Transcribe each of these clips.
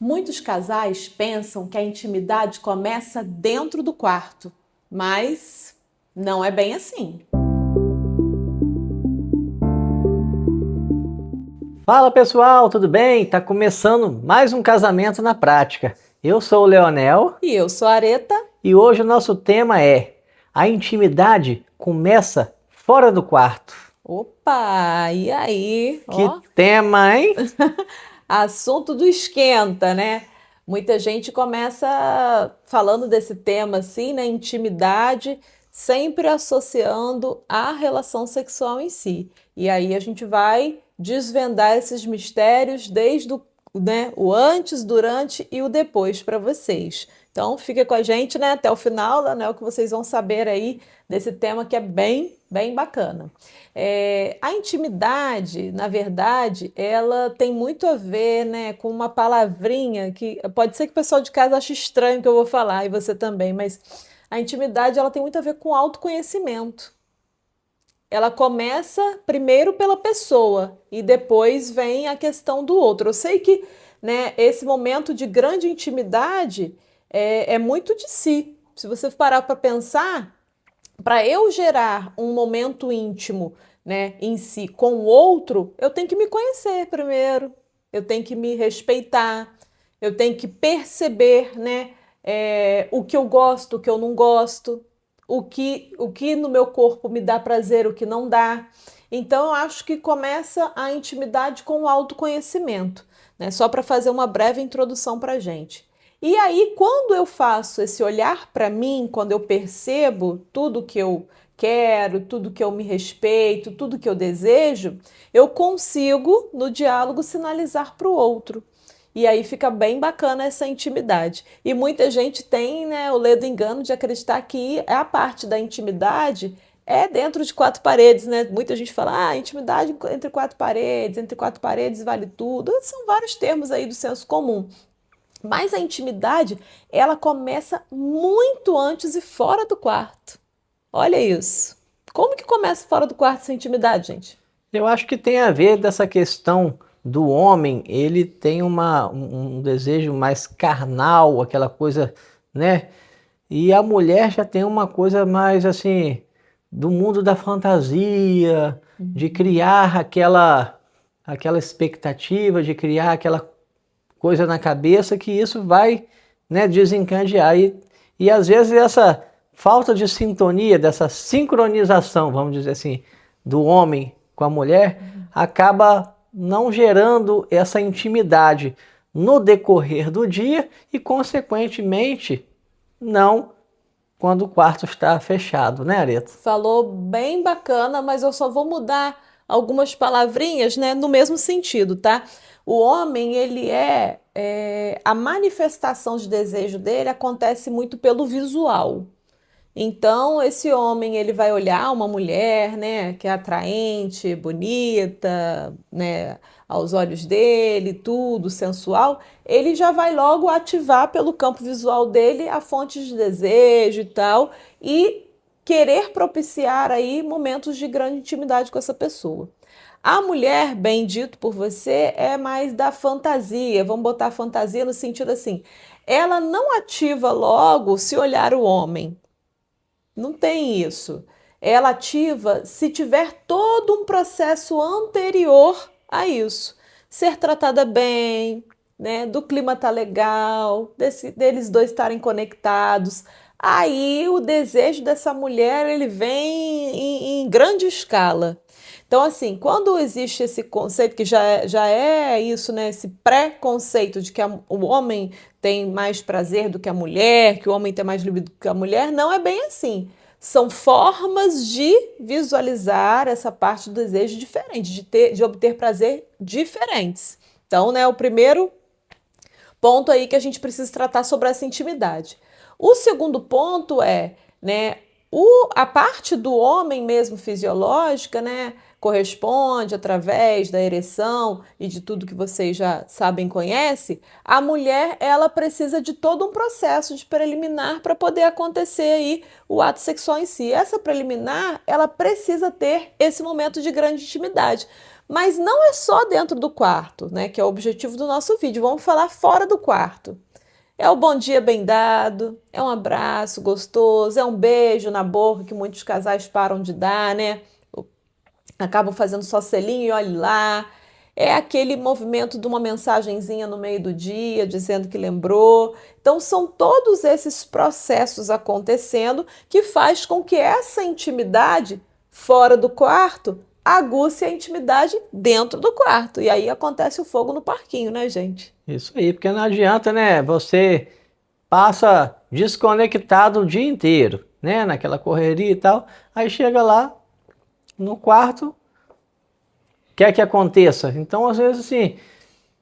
Muitos casais pensam que a intimidade começa dentro do quarto, mas não é bem assim. Fala pessoal, tudo bem? Tá começando mais um Casamento na Prática. Eu sou o Leonel E eu sou a Areta. e hoje o nosso tema é: a intimidade começa fora do quarto. Opa, e aí? Que Ó, tema, hein? assunto do esquenta, né? Muita gente começa falando desse tema assim, né? Intimidade, sempre associando a relação sexual em si. E aí a gente vai desvendar esses mistérios desde o antes, durante e o depois para vocês. Então fica com a gente, né, até o final, né, o que vocês vão saber aí desse tema que é bem bacana. A intimidade, na verdade, ela tem muito a ver, né, com uma palavrinha que pode ser que o pessoal de casa ache estranho que eu vou falar, e você também, mas a intimidade ela tem muito a ver com autoconhecimento. Ela começa primeiro pela pessoa e depois vem a questão do outro. Eu sei que, né, esse momento de grande intimidade é muito de si. Se você parar para pensar, para eu gerar um momento íntimo, né, em si com o outro, eu tenho que me conhecer primeiro, eu tenho que me respeitar, eu tenho que perceber, né, o que eu gosto, o que eu não gosto, o que no meu corpo me dá prazer, o que não dá. Então, eu acho que começa a intimidade com o autoconhecimento, né? Só para fazer uma breve introdução para a gente. E aí, quando eu faço esse olhar para mim, quando eu percebo tudo que eu quero, tudo que eu me respeito, tudo que eu desejo, eu consigo, no diálogo, sinalizar para o outro. E aí fica bem bacana essa intimidade. E muita gente tem, né, o ledo engano de acreditar que a parte da intimidade é dentro de quatro paredes, né? Muita gente fala, intimidade entre quatro paredes vale tudo. São vários termos aí do senso comum. Mas a intimidade, ela começa muito antes e fora do quarto. Olha isso. Como que começa fora do quarto essa intimidade, gente? Eu acho que tem a ver dessa questão do homem, ele tem um desejo mais carnal, aquela coisa, né? E a mulher já tem uma coisa mais assim, do mundo da fantasia, de criar aquela expectativa, de criar aquela coisa na cabeça que isso vai, né, desencadear. E às vezes essa falta de sintonia, dessa sincronização, vamos dizer assim, do homem com a mulher, acaba não gerando essa intimidade no decorrer do dia e, consequentemente, não quando o quarto está fechado, né, Areta? Falou bem bacana, mas eu só vou mudar algumas palavrinhas, né, no mesmo sentido, tá? O homem, ele a manifestação de desejo dele acontece muito pelo visual. Então, esse homem, ele vai olhar uma mulher, né, que é atraente, bonita, né, aos olhos dele, tudo sensual, ele já vai logo ativar pelo campo visual dele a fonte de desejo e tal, e querer propiciar aí momentos de grande intimidade com essa pessoa. A mulher, bem dito por você, é mais da fantasia. Vamos botar fantasia no sentido assim, ela não ativa logo se olhar o homem. Não tem isso. Ela ativa se tiver todo um processo anterior a isso. Ser tratada bem, né? Do clima estar legal, deles dois estarem conectados. Aí o desejo dessa mulher ele vem em grande escala. Então, assim, quando existe esse conceito, que já é isso, né? Esse pré-conceito de que o homem tem mais prazer do que a mulher, que o homem tem mais libido do que a mulher, não é bem assim. São formas de visualizar essa parte do desejo diferente, de obter prazer diferentes. Então, né, o primeiro ponto aí que a gente precisa tratar sobre essa intimidade. O segundo ponto né, a parte do homem mesmo fisiológica, né, corresponde através da ereção e de tudo que vocês já sabem, conhecem. A mulher, ela precisa de todo um processo de preliminar para poder acontecer aí o ato sexual em si. Essa preliminar, ela precisa ter esse momento de grande intimidade. Mas não é só dentro do quarto, né, que é o objetivo do nosso vídeo. Vamos falar fora do quarto. É o bom dia bem dado, é um abraço gostoso, é um beijo na boca que muitos casais param de dar, né? Acabam fazendo só selinho e olhe lá. É aquele movimento de uma mensagenzinha no meio do dia, dizendo que lembrou. Então, são todos esses processos acontecendo que faz com que essa intimidade fora do quarto aguce a intimidade dentro do quarto. E aí acontece o fogo no parquinho, né, gente? Isso aí, porque não adianta, né? Você passa desconectado o dia inteiro, né? Naquela correria e tal. Aí chega lá no quarto, quer que aconteça. Então, às vezes, assim,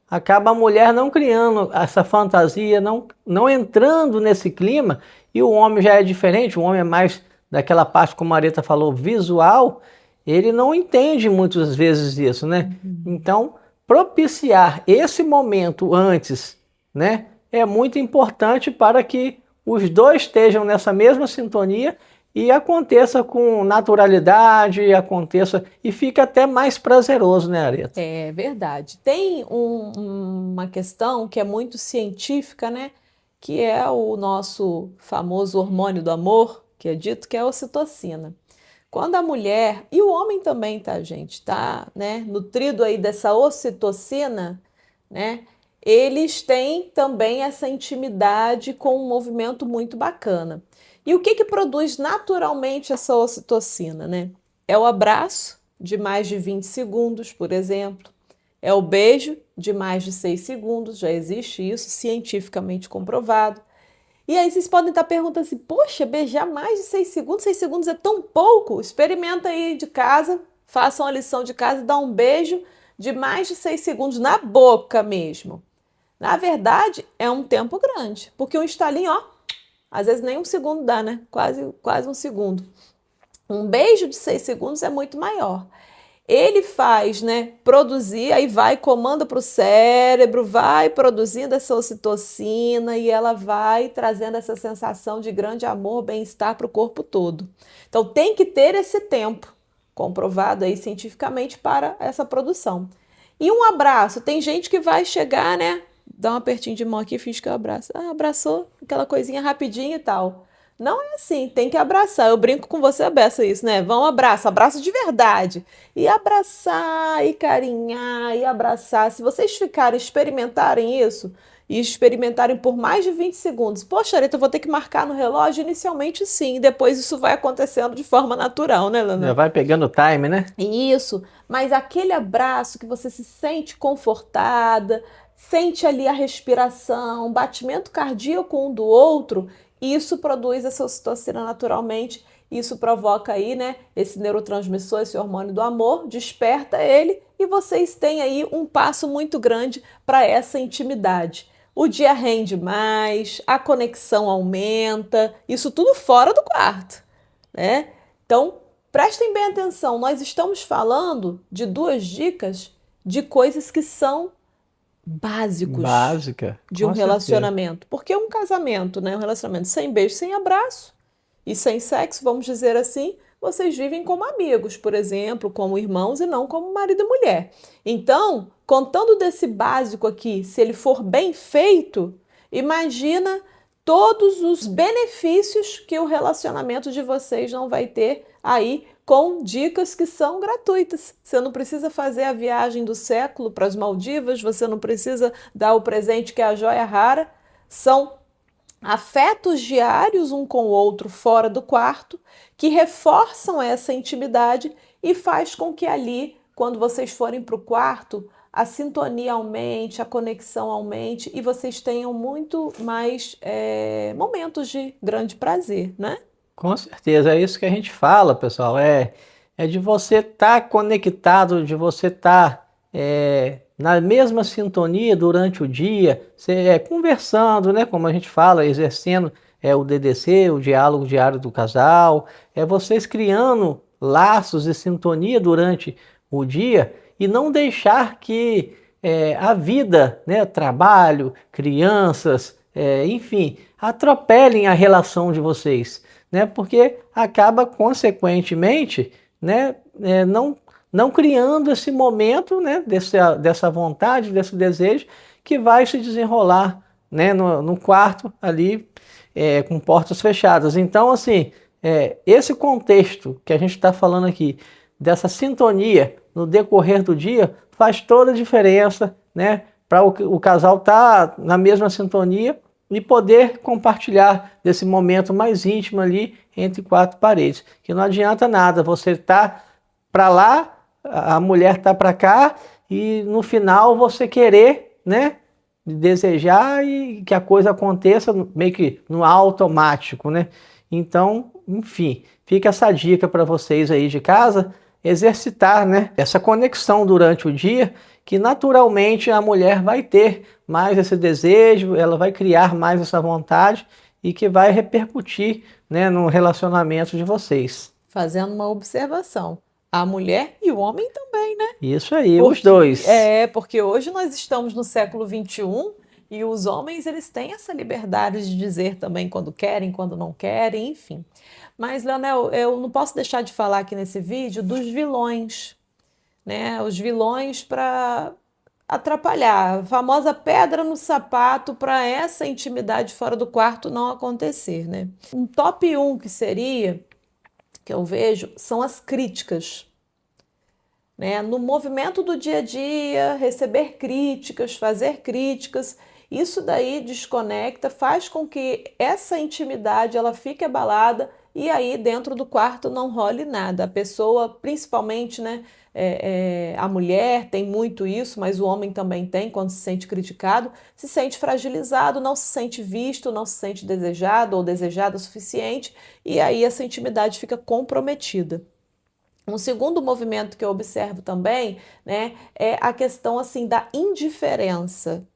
acaba a mulher não criando essa fantasia, não entrando nesse clima, e o homem já é diferente, o homem é mais daquela parte, como a Marita falou, visual, ele não entende muitas vezes isso, né? Então, propiciar esse momento antes, né, é muito importante para que os dois estejam nessa mesma sintonia e aconteça com naturalidade, aconteça e fica até mais prazeroso, né, Areta? É verdade. Tem uma questão que é muito científica, né? Que é o nosso famoso hormônio do amor, que é dito que é a ocitocina. Quando a mulher, e o homem também, tá, gente, tá, né, nutrido aí dessa ocitocina, né? Eles têm também essa intimidade com um movimento muito bacana. E o que que produz naturalmente essa ocitocina, né? É o abraço de mais de 20 segundos, por exemplo. É o beijo de mais de 6 segundos, já existe isso cientificamente comprovado. E aí vocês podem estar perguntando assim, poxa, beijar mais de 6 segundos é tão pouco? Experimenta aí de casa, façam a lição de casa e dá um beijo de mais de 6 segundos na boca mesmo. Na verdade, é um tempo grande, porque um estalinho, ó, às vezes nem um segundo dá, né? Quase um segundo. Um beijo de 6 segundos é muito maior. Ele faz, né, produzir, aí vai, comanda para o cérebro, vai produzindo essa ocitocina e ela vai trazendo essa sensação de grande amor, bem-estar para o corpo todo. Então tem que ter esse tempo, comprovado aí cientificamente, para essa produção. E um abraço, tem gente que vai chegar, né, dá um apertinho de mão aqui, finge que eu abraço. Ah, abraçou, aquela coisinha rapidinho e tal. Não é assim, tem que abraçar. Eu brinco com você, Bessa, isso, né? Vão abraço, abraço de verdade. E abraçar, e carinhar, e abraçar. Se vocês ficarem, experimentarem isso, e experimentarem por mais de 20 segundos, poxa, Areta, eu vou ter que marcar no relógio? Inicialmente sim, depois isso vai acontecendo de forma natural, né, Já Lana? vai pegando o time, né? Isso, mas aquele abraço que você se sente confortada, sente ali a respiração, batimento cardíaco um do outro, isso produz essa ocitocina naturalmente, isso provoca aí, né, esse neurotransmissor, esse hormônio do amor, desperta ele e vocês têm aí um passo muito grande para essa intimidade. O dia rende mais, a conexão aumenta, isso tudo fora do quarto, né? Então, prestem bem atenção, nós estamos falando de duas dicas de coisas que são básicos Básica, de um com certeza. relacionamento. Porque um casamento, né, um relacionamento sem beijo, sem abraço e sem sexo, vamos dizer assim, vocês vivem como amigos, por exemplo, como irmãos e não como marido e mulher. Então, contando desse básico aqui, se ele for bem feito, imagina todos os benefícios que o relacionamento de vocês não vai ter aí com dicas que são gratuitas. Você não precisa fazer a viagem do século para as Maldivas, você não precisa dar o presente que é a joia rara. São afetos diários um com o outro fora do quarto que reforçam essa intimidade e faz com que ali, quando vocês forem para o quarto, a sintonia aumente, a conexão aumente e vocês tenham muito mais momentos de grande prazer, né? Com certeza, é isso que a gente fala, pessoal. É de você estar conectado, de você estar na mesma sintonia durante o dia, conversando, né? Como a gente fala, exercendo o DDC, o diálogo diário do casal, é vocês criando laços de sintonia durante o dia e não deixar que a vida, né, trabalho, crianças, enfim, atropelem a relação de vocês, né? Porque acaba consequentemente, né, não criando esse momento, né, dessa vontade, desse desejo, que vai se desenrolar, né, no quarto ali, com portas fechadas. Então, assim, esse contexto que a gente está falando aqui, dessa sintonia no decorrer do dia, faz toda a diferença, né, para o casal estar na mesma sintonia e poder compartilhar desse momento mais íntimo ali entre quatro paredes. Que não adianta nada você tá para lá, a mulher tá para cá e no final você querer, né, desejar e que a coisa aconteça meio que no automático, né? Então, enfim, fica essa dica para vocês aí de casa exercitar, né, essa conexão durante o dia, que naturalmente a mulher vai ter mais esse desejo, ela vai criar mais essa vontade e que vai repercutir, né, no relacionamento de vocês. Fazendo uma observação. A mulher e o homem também, né? Isso aí, os dois. Porque hoje nós estamos no século XXI e os homens eles têm essa liberdade de dizer também quando querem, quando não querem, enfim. Mas, Leonel, eu não posso deixar de falar aqui nesse vídeo dos vilões, né? Os vilões para atrapalhar, a famosa pedra no sapato para essa intimidade fora do quarto não acontecer, né? Um top 1 que seria, que eu vejo, são as críticas. Né? No movimento do dia a dia, receber críticas, fazer críticas, isso daí desconecta, faz com que essa intimidade ela fique abalada e aí dentro do quarto não role nada. A pessoa, principalmente, né, a mulher tem muito isso, mas o homem também tem quando se sente criticado, se sente fragilizado, não se sente visto, não se sente desejado ou desejada o suficiente e aí essa intimidade fica comprometida. Um segundo movimento que eu observo também, né, é a questão assim da indiferença.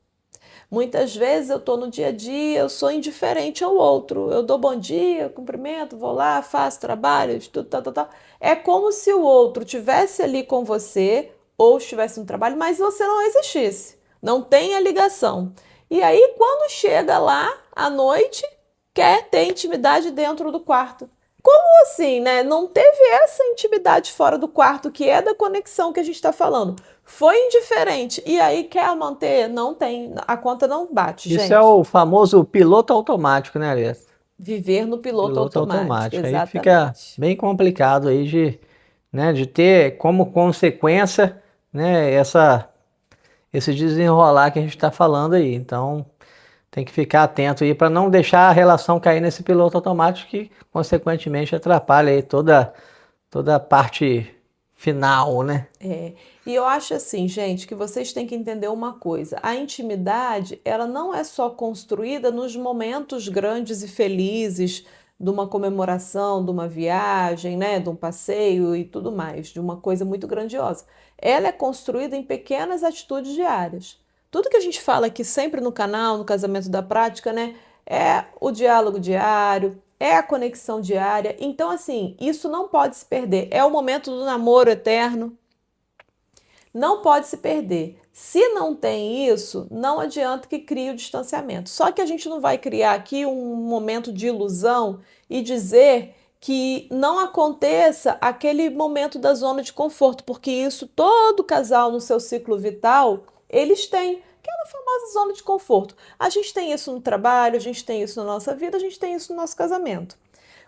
Muitas vezes eu estou no dia a dia, eu sou indiferente ao outro. Eu dou bom dia, cumprimento, vou lá, faço trabalho, estudo, tal, tal, tal. É como se o outro tivesse ali com você ou estivesse no trabalho, mas você não existisse. Não tem a ligação. E aí, quando chega lá à noite, quer ter intimidade dentro do quarto. Como assim, né? Não teve essa intimidade fora do quarto, que é da conexão que a gente está falando. Foi indiferente. E aí quer manter? Não tem. A conta não bate, Isso é gente. o famoso piloto automático, né, Aliás? Viver no piloto Piloto automático, automático. Aí fica exatamente. bem complicado aí né, de ter como consequência, né, esse desenrolar que a gente está falando aí. Então, tem que ficar atento aí para não deixar a relação cair nesse piloto automático que, consequentemente, atrapalha aí toda a parte final, né? E eu acho assim, gente, que vocês têm que entender uma coisa: a intimidade, ela não é só construída nos momentos grandes e felizes de uma comemoração, de uma viagem, né, de um passeio e tudo mais, de uma coisa muito grandiosa. Ela é construída em pequenas atitudes diárias. Tudo que a gente fala aqui sempre no canal, no Casamento da Prática, né, é o diálogo diário, é a conexão diária. Então, assim, isso não pode se perder. É o momento do namoro eterno. Não pode se perder. Se não tem isso, não adianta que crie o distanciamento. Só que a gente não vai criar aqui um momento de ilusão e dizer que não aconteça aquele momento da zona de conforto, porque isso todo casal no seu ciclo vital, eles têm aquela famosa zona de conforto. A gente tem isso no trabalho, a gente tem isso na nossa vida, a gente tem isso no nosso casamento.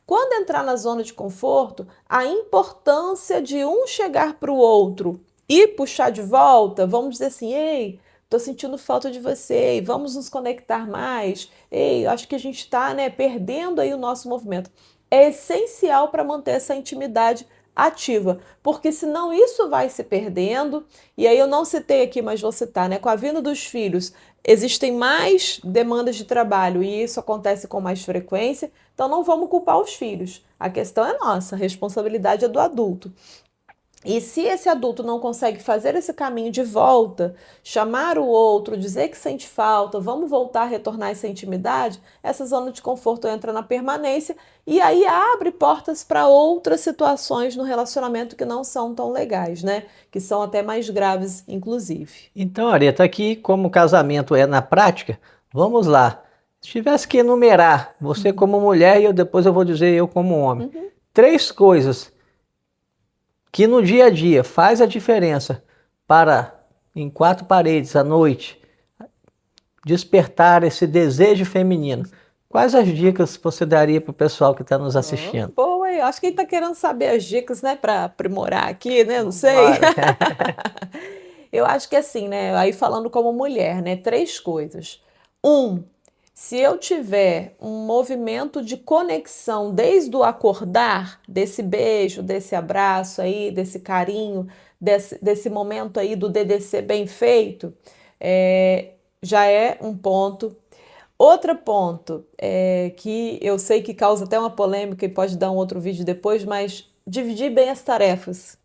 Quando entrar na zona de conforto, a importância de um chegar para o outro e puxar de volta, vamos dizer assim, ei, tô sentindo falta de você, vamos nos conectar mais, ei, acho que a gente está, né, perdendo aí o nosso movimento. É essencial para manter essa intimidade ativa, porque senão isso vai se perdendo, e aí eu não citei aqui, mas vou citar, né, com a vinda dos filhos, existem mais demandas de trabalho e isso acontece com mais frequência, então não vamos culpar os filhos, a questão é nossa, a responsabilidade é do adulto. E se esse adulto não consegue fazer esse caminho de volta, chamar o outro, dizer que sente falta, vamos voltar a retornar essa intimidade, essa zona de conforto entra na permanência e aí abre portas para outras situações no relacionamento que não são tão legais, né? Que são até mais graves, inclusive. Então, Areta, aqui, como o casamento é na prática, vamos lá. Se tivesse que enumerar, você como mulher e depois eu vou dizer eu como homem, Uhum. 3 coisas que no dia a dia faz a diferença para, em quatro paredes à noite, despertar esse desejo feminino, quais as dicas você daria para o pessoal que está nos assistindo? Boa, eu acho que ele está querendo saber as dicas, né, para aprimorar aqui, né? Não sei. Bora. Eu acho que assim, né? Aí falando como mulher, né? Três coisas. Um, se eu tiver um movimento de conexão desde o acordar, desse beijo, desse abraço aí, desse carinho, desse momento aí do DDC bem feito, já é um ponto. Outro ponto que eu sei que causa até uma polêmica e pode dar um outro vídeo depois, mas dividir bem as tarefas.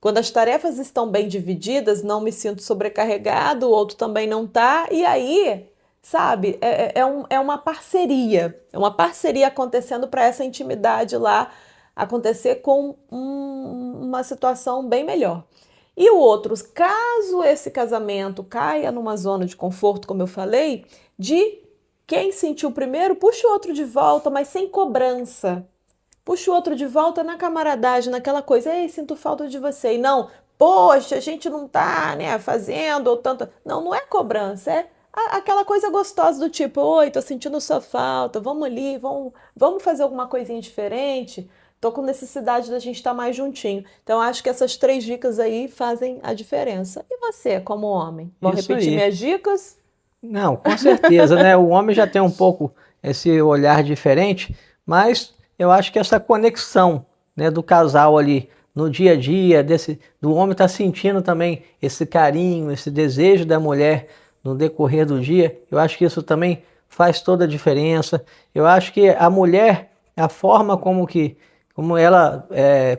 Quando as tarefas estão bem divididas, não me sinto sobrecarregado, o outro também não tá, e aí, sabe, é uma parceria acontecendo para essa intimidade lá acontecer com uma situação bem melhor. E o outro, caso esse casamento caia numa zona de conforto, como eu falei, de quem sentiu primeiro, puxa o outro de volta, mas sem cobrança. Puxa o outro de volta na camaradagem, naquela coisa, ei, sinto falta de você. E não, poxa, a gente não tá, né, fazendo ou tanto. Não, não é cobrança, é aquela coisa gostosa do tipo, oi, tô sentindo sua falta, vamos ali, vamos fazer alguma coisinha diferente. Tô com necessidade da gente estar mais juntinho. Então, acho que essas três dicas aí fazem a diferença. E você, como homem? Vou Isso repetir aí. minhas dicas? Não, com certeza, né? O homem já tem um pouco esse olhar diferente, mas eu acho que essa conexão, né, do casal ali no dia a dia, do homem estar sentindo também esse carinho, esse desejo da mulher no decorrer do dia, eu acho que isso também faz toda a diferença. Eu acho que a mulher, a forma como ela,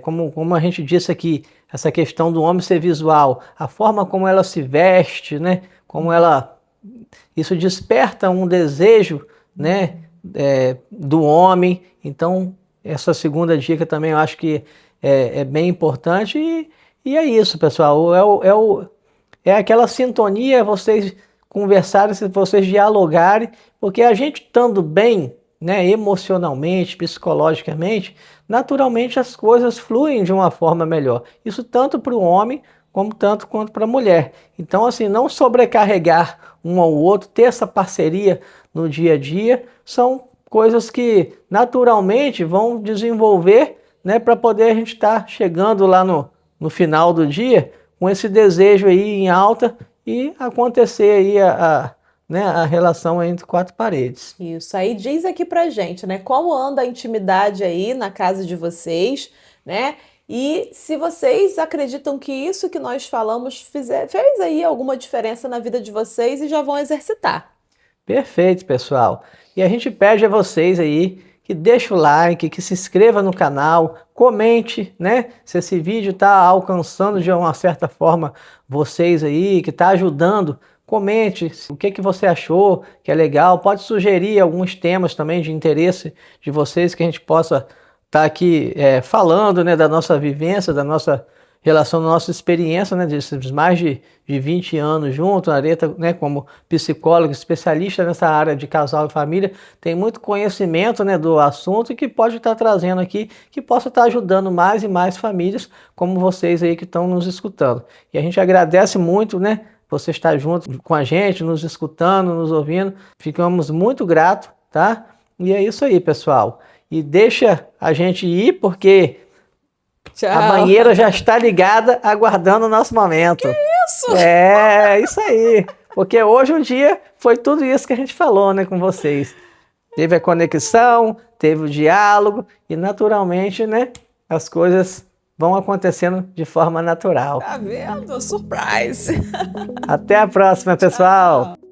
como a gente disse aqui, essa questão do homem ser visual, a forma como ela se veste, né? Como ela, isso desperta um desejo, né, do homem. Então, essa segunda dica também eu acho que é bem importante. E é isso, pessoal. É aquela sintonia, vocês conversarem, vocês dialogarem, porque a gente estando bem, né, emocionalmente, psicologicamente, naturalmente as coisas fluem de uma forma melhor. Isso tanto para o homem como tanto quanto para a mulher. Então, assim, não sobrecarregar um ao outro, ter essa parceria no dia a dia, são coisas que naturalmente vão desenvolver, né, para poder a gente estar chegando lá no final do dia com esse desejo aí em alta e acontecer aí né, a relação entre quatro paredes. Isso aí diz aqui pra gente, né? Como anda a intimidade aí na casa de vocês, né? E se vocês acreditam que isso que nós falamos fez aí alguma diferença na vida de vocês e já vão exercitar. Perfeito, pessoal. E a gente pede a vocês aí que deixe o like, que se inscreva no canal, comente, né? Se esse vídeo está alcançando de uma certa forma vocês aí, que está ajudando, comente o que você achou que é legal. Pode sugerir alguns temas também de interesse de vocês que a gente possa estar aqui falando, né, da nossa vivência, da nossa relação, da nossa experiência, né, desses mais de 20 anos junto. A Areta, né, como psicóloga, especialista nessa área de casal e família, tem muito conhecimento, né, do assunto e que pode estar trazendo aqui, que possa estar ajudando mais e mais famílias como vocês aí que estão nos escutando. E a gente agradece muito, né, você estar junto com a gente, nos escutando, nos ouvindo. Ficamos muito gratos, tá? E é isso aí, pessoal. E deixa a gente ir, porque Tchau. a banheira já está ligada, aguardando o nosso momento. Que isso? É, isso aí. Porque hoje um dia foi tudo isso que a gente falou, né, com vocês. Teve a conexão, teve o diálogo e naturalmente, né, as coisas vão acontecendo de forma natural. Tá vendo? Surprise. Até a próxima, pessoal. Tchau.